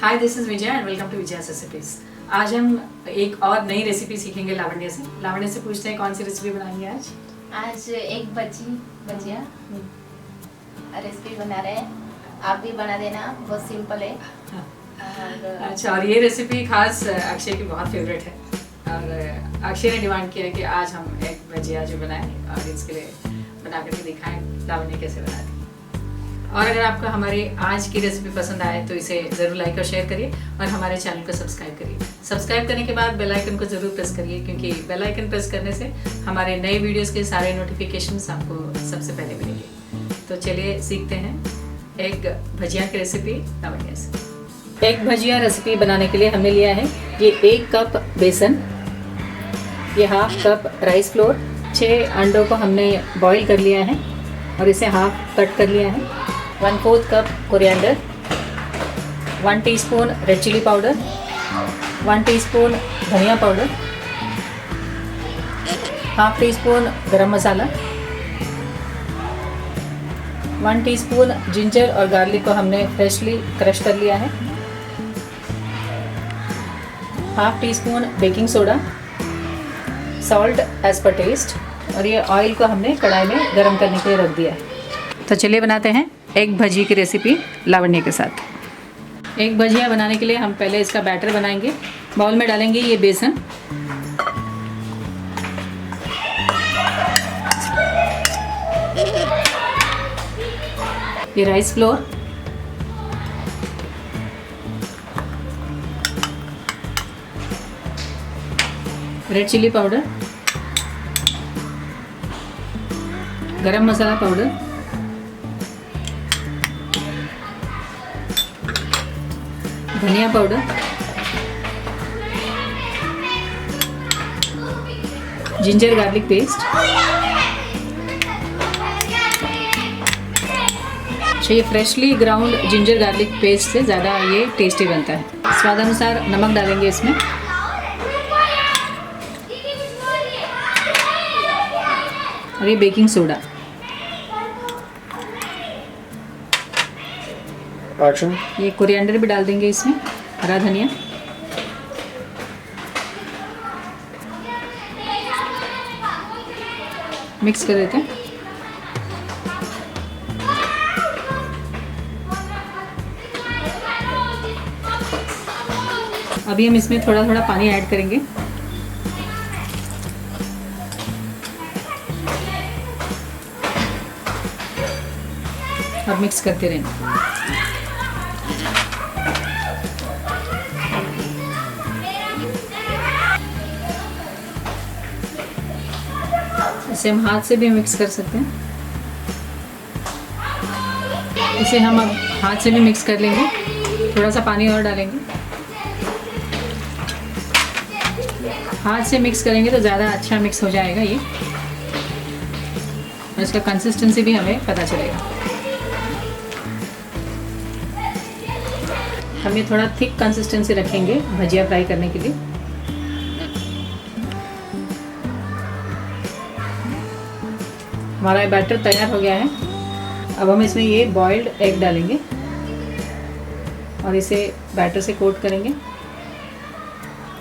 Hi, this is Vijay and welcome to Vijaya's recipes. आज हम एक और नई रेसिपी सीखेंगे लावण्य से। लावण्य से पूछते हैं कौन सी रेसिपी बनाएंगे आज। आज एक भजिया रेसिपी बना रहे हैं। आप भी बना देना, बहुत सिंपल है। अच्छा, और ये रेसिपी खास अक्षय की बहुत फेवरेट है और अक्षय ने डिमांड किया कि आज हम एक भजिया जो बनाएं और इसके लिए बना करके दिखाएं लावण्य कैसे बनाती। और अगर आपको हमारी आज की रेसिपी पसंद आए तो इसे ज़रूर लाइक और शेयर करिए और हमारे चैनल को सब्सक्राइब करिए। सब्सक्राइब करने के बाद बेल आइकन को ज़रूर प्रेस करिए, क्योंकि बेल आइकन प्रेस करने से हमारे नए वीडियोस के सारे नोटिफिकेशंस आपको सबसे पहले मिलेंगे। तो चलिए सीखते हैं एक भजिया की रेसिपी लावण्य से। एक भजिया रेसिपी बनाने के लिए हमने लिया है ये 1 कप बेसन, ये हाफ कप राइस फ्लोर, 6 अंडों को हमने बॉईल कर लिया है और इसे हाफ कट कर लिया है, 1/4 cup coriander, 1 teaspoon red chilli powder, 1 teaspoon धनिया powder, half teaspoon garam masala, 1 teaspoon ginger और गार्लिक को हमने फ्रेशली क्रश कर लिया है, half teaspoon baking soda, salt as per taste, और ये ऑयल को हमने कढ़ाई में गरम करने के लिए रख दिया है। तो चलिए बनाते हैं एक भजिया की रेसिपी लावण्य के साथ। एक भजिया बनाने के लिए हम पहले इसका बैटर बनाएंगे। बाउल में डालेंगे ये बेसन, ये rice flour, red chilli powder, garam masala powder, धनिया पाउडर, जिंजर गार्लिक पेस्ट। ये freshly ground ginger garlic paste से ज़्यादा ये टेस्टी बनता है। स्वादानुसार नमक डालेंगे इसमें, और ये बेकिंग सोडा। एक्शन। ये कोरिएंडर भी डाल देंगे इसमें, हरा धनिया, मिक्स कर देते हैं। अभी हम इसमें थोड़ा थोड़ा पानी ऐड करेंगे। और मिक्स करते रहेंगे। इसे हम हाथ से भी मिक्स कर सकते हैं। इसे हम अब हाथ से भी मिक्स कर लेंगे, थोड़ा सा पानी और डालेंगे। हाथ से मिक्स करेंगे तो ज़्यादा अच्छा मिक्स हो जाएगा ये, और इसका कंसिस्टेंसी भी हमें पता चलेगा। हम ये थोड़ा थिक कंसिस्टेंसी रखेंगे भजिया फ्राई करने के लिए। हमारा बैटर तैयार हो गया है। अब हम इसमें ये बॉइल्ड एग डालेंगे और इसे बैटर से कोट करेंगे।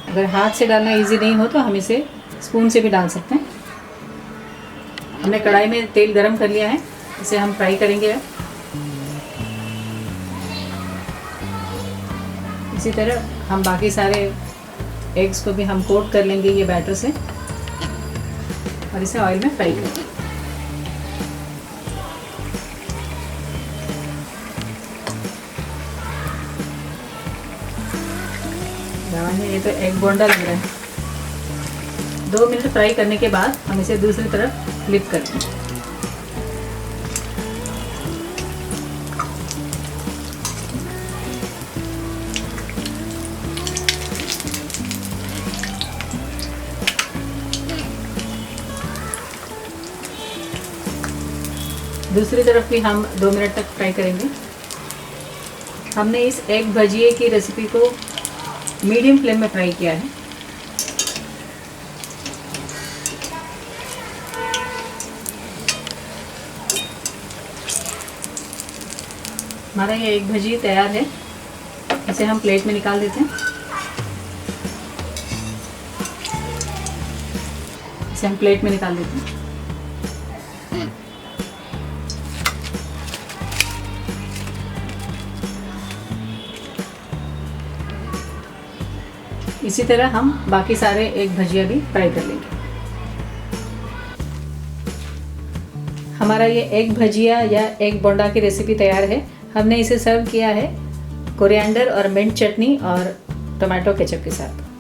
अगर हाथ से डालना इजी नहीं हो तो हम इसे स्पून से भी डाल सकते हैं। हमने कढ़ाई में तेल गरम कर लिया है, इसे हम फ्राई करेंगे। इसी तरह हम बाकी सारे एग्स को भी हम कोट कर लेंगे ये बैटर से, और इसे ऑयल में फ्राई करेंगे। ये तो एग बोंडा लग रहा है। 2 मिनट फ्राई करने के बाद हम इसे दूसरी तरफ फ्लिप करते हैं। दूसरी तरफ भी हम 2 मिनट तक फ्राई करेंगे। हमने इस एग भजिए की रेसिपी को मीडियम फ्लेम में फ्राई किया है। हमारा ये एग भजी तैयार है। इसे हम प्लेट में निकाल देते हैं। इसे हम प्लेट में निकाल देते हैं। इसी तरह हम बाकी सारे एग भजिया भी फ्राई कर लेंगे। हमारा ये एग भजिया या एग बोंडा की रेसिपी तैयार है। हमने इसे सर्व किया है कोरिएंडर और मिंट चटनी और टोमेटो केचप के साथ।